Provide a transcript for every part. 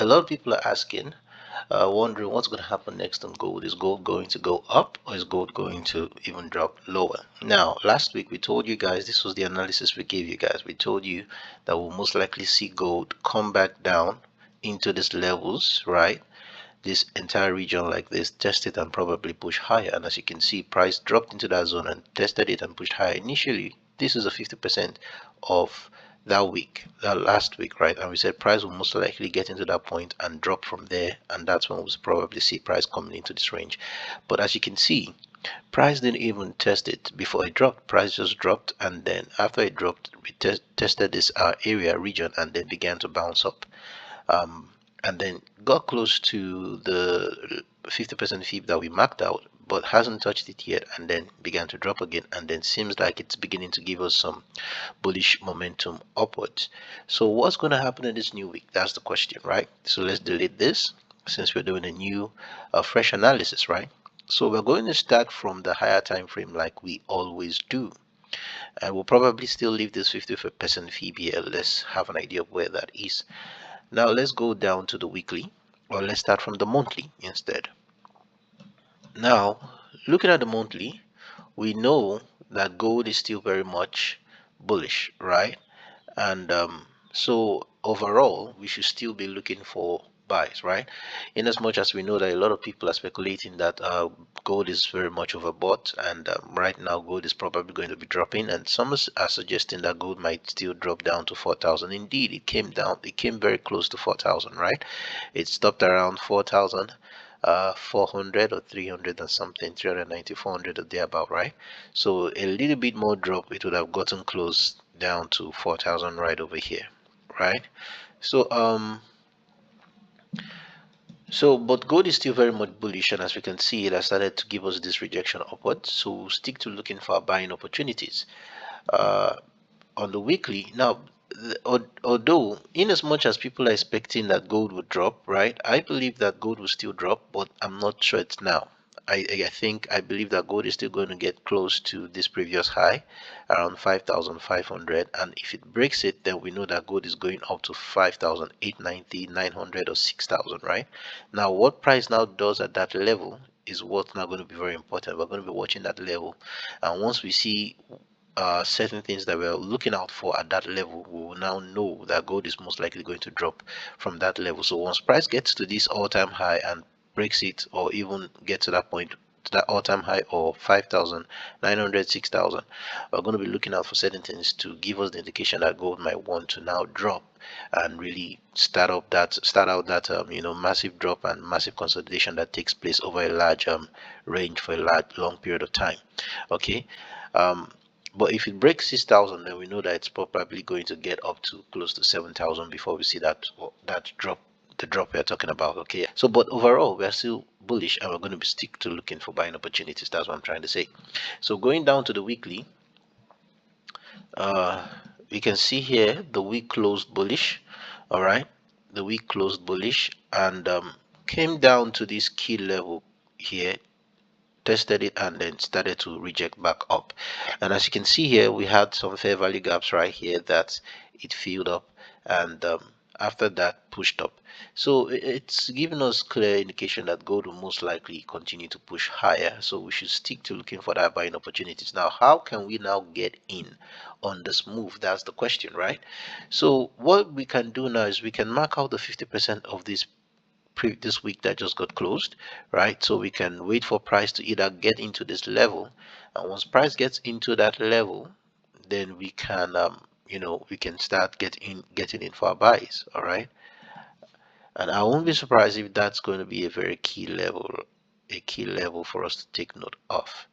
a lot of people are asking, wondering what's going to happen next on gold. Is gold going to go up, or is gold going to even drop lower? Now, last week we told you guys, this was the analysis we gave you guys. We told you that we'll most likely see gold come back down into these levels, right? This entire region like this, test it and probably push higher. And as you can see, price dropped into that zone and tested it and pushed higher. Initially, this is a 50% of that week, that last week, right? And we said price will most likely get into that point and drop from there, and that's when we'll probably see price coming into this range. But as you can see, price didn't even test it before it dropped. Price just dropped, and then after it dropped, we tested this area region and then began to bounce up. And then got close to the 50% fib that we marked out, but hasn't touched it yet, and then began to drop again, and then seems like it's beginning to give us some bullish momentum upwards. So what's going to happen in this new week? That's the question, right? So let's delete this since we're doing a new fresh analysis, right? So we're going to start from the higher time frame like we always do, and we'll probably still leave this 50% fib here. Let's have an idea of where that is. Now let's go down to the weekly, or let's start from the monthly instead. Now, looking at the monthly, we know that gold is still very much bullish, right? And so overall, we should still be looking for buys, right? In as much as we know that a lot of people are speculating that gold is very much overbought, and right now gold is probably going to be dropping, and some are suggesting that gold might still drop down to 4,000. Indeed, it came down, it came very close to 4,000, right? It stopped around 4,000. 400 or 300 and something, 390, 400 or thereabout, right? So a little bit more drop, it would have gotten close down to 4,000 right over here, right? So but gold is still very much bullish, and as we can see, it has started to give us this rejection upwards. So we'll stick to looking for buying opportunities on the weekly. Now, although in as much as people are expecting that gold would drop, right? I believe that gold will still drop, but I'm not sure it's now. I believe that gold is still going to get close to this previous high around 5,500, and if it breaks it, then we know that gold is going up to 5,890, 900 or 6,000, right? Now what price now does at that level is what's now going to be very important. We're going to be watching that level, and once we see certain things that we're looking out for at that level, we will now know that gold is most likely going to drop from that level. So once price gets to this all-time high and breaks it, or even get to that point, to that all-time high, or 5,900, 6,000, we're going to be looking out for certain things to give us the indication that gold might want to now drop and really start out that massive drop and massive consolidation that takes place over a large range for a long period of time. Okay. But if it breaks 6,000, then we know that it's probably going to get up to close to 7,000 before we see that drop, the drop we're talking about. Okay, so but overall we're still bullish, and we're going to be stick to looking for buying opportunities. That's what I'm trying to say. So going down to the weekly, we can see here the week closed bullish. All right, the week closed bullish, and came down to this key level here, tested it, and then started to reject back up. And as you can see here, we had some fair value gaps right here that it filled up, and after that pushed up. So it's giving us clear indication that gold will most likely continue to push higher, so we should stick to looking for that buying opportunities. Now, how can we now get in on this move? That's the question, right? So what we can do now is we can mark out the 50% of this week that just got closed, right? So we can wait for price to either get into this level, and once price gets into that level, then we can we can start getting in for our buys. All right, and I won't be surprised if that's going to be a very key level for us to take note of.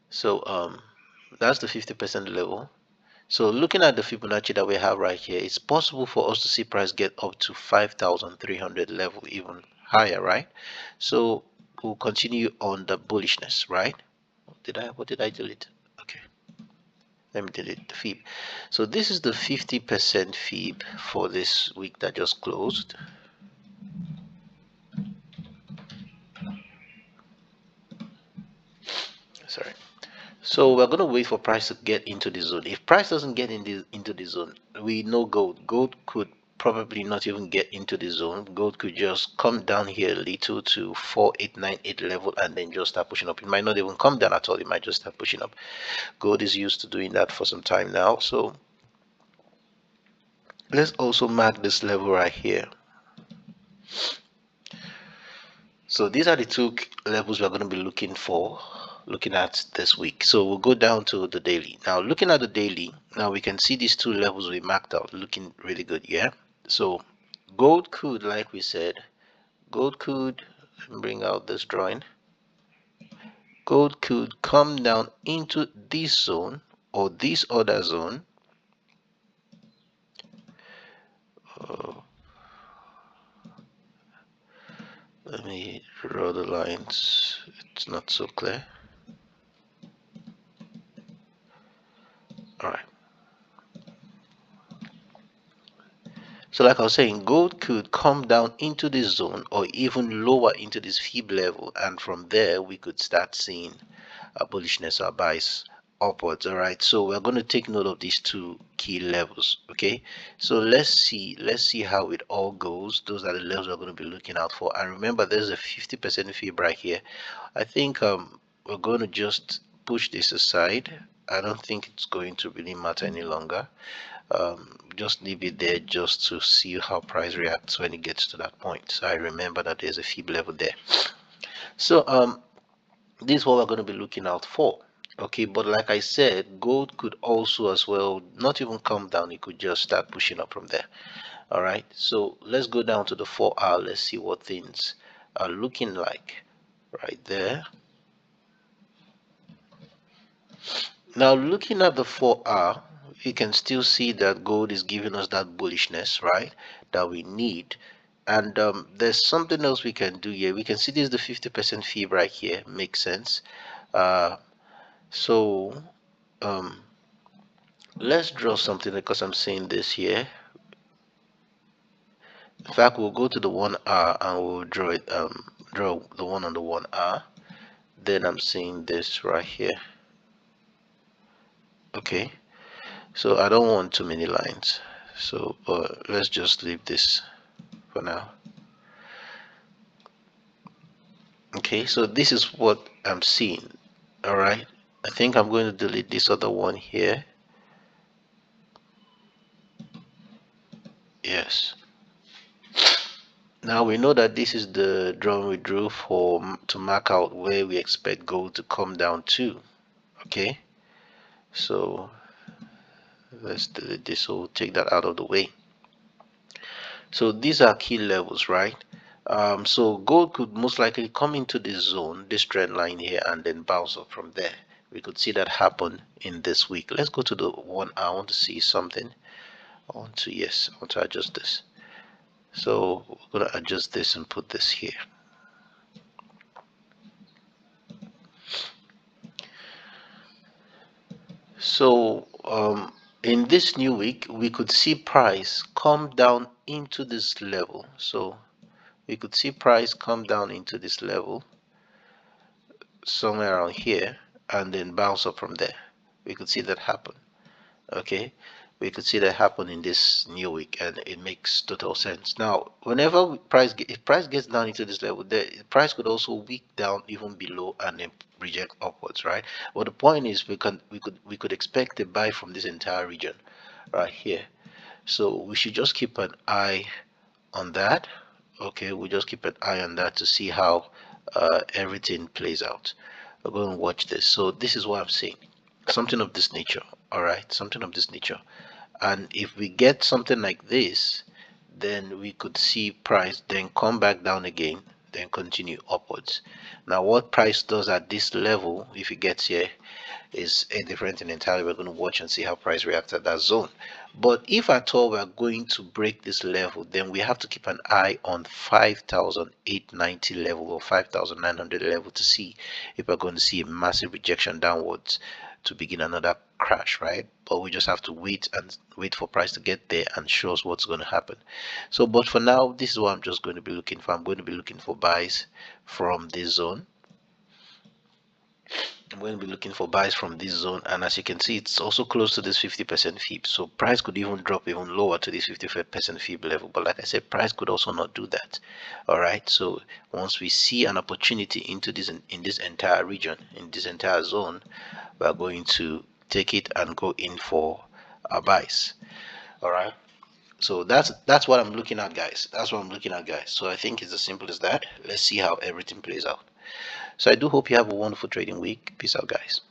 So that's the 50% level. So looking at the Fibonacci that we have right here, it's possible for us to see price get up to 5,300 level, even higher, right? So we'll continue on the bullishness, right? What did I delete? Okay, let me delete the fib. So this is the 50% fib for this week that just closed. Sorry. So we're going to wait for price to get into the zone. If price doesn't get into the zone, we know gold could probably not even get into the zone. Gold could just come down here a little to 4898 level and then just start pushing up. It might not even come down at all. It might just start pushing up. Gold is used to doing that for some time now. So let's also mark this level right here. So these are the two levels we're going to be looking at this week. So we'll go down to the daily. Now looking at the daily, now we can see these two levels we marked out looking really good. Yeah. So gold could, like we said, gold could bring out this drawing. Gold could come down into this zone or this other zone. Let me draw the lines. It's not so clear. All right. So like I was saying, gold could come down into this zone or even lower into this fib level, and from there we could start seeing a bullishness or bias upwards. All right, so we're going to take note of these two key levels. Okay, so let's see how it all goes. Those are the levels we're going to be looking out for. And remember, there's a 50% fib right here. I think we're going to just push this aside. I don't think it's going to really matter any longer. Just leave it there just to see how price reacts when it gets to that point. So I remember that there's a fib level there. So this is what we're going to be looking out for. Okay, but like I said, gold could also as well not even come down. It could just start pushing up from there. All right, so let's go down to the 4-hour. Let's see what things are looking like right there. Now looking at the 4-hour, you can still see that gold is giving us that bullishness, right, that we need. And there's something else we can do here. We can see this is the 50% fib right here. Makes sense. So let's draw something because I'm saying this here. In fact, we'll go to the 1-hour and we'll draw it. Draw the one on the 1-hour. Then I'm seeing this right here. Okay. So I don't want too many lines. So let's just leave this for now. Okay, so this is what I'm seeing. All right, I think I'm going to delete this other one here. Yes. Now we know that this is the drawing we drew to mark out where we expect gold to come down to. Okay, so let's delete this, so we'll take that out of the way. So these are key levels, right? So gold could most likely come into this zone, this trend line here, and then bounce up from there. We could see that happen in this week. Let's go to the 1-hour. I want to see something. I want to adjust this. So we're going to adjust this and put this here. So in this new week, we could see price come down into this level. So we could see price come down into this level somewhere around here and then bounce up from there. We could see that happen. Okay, we could see that happen in this new week, and it makes total sense. Now whenever if price gets down into this level, the price could also weak down even below and then reject upwards, right? But the point is we could expect a buy from this entire region right here. So we should just keep an eye on that. Okay, we just keep an eye on that to see how everything plays out. We're going to watch this. So this is what I'm saying, something of this nature. All right, something of this nature. And if we get something like this, then we could see price then come back down again, then continue upwards. Now what price does at this level, if it gets here, is a different thing entirely. We're going to watch and see how price reacts at that zone. But if at all we're going to break this level, then we have to keep an eye on 5,890 level or 5,900 level to see if we're going to see a massive rejection downwards to begin another crash, right? But we just have to wait for price to get there and show us what's going to happen. So but for now, this is what I'm just going to be looking for. I'm going to be looking for buys from this zone. I'm going to be looking for buys from this zone, and as you can see, it's also close to this 50% fib, so price could even drop even lower to this 50% fib level. But like I said, price could also not do that. All right, so once we see an opportunity into this in this entire region, in this entire zone, we are going to take it and go in for our buys. All right, so that's what I'm looking at, guys. That's what I'm looking at, guys. So I think it's as simple as that. Let's see how everything plays out. So I do hope you have a wonderful trading week. Peace out, guys.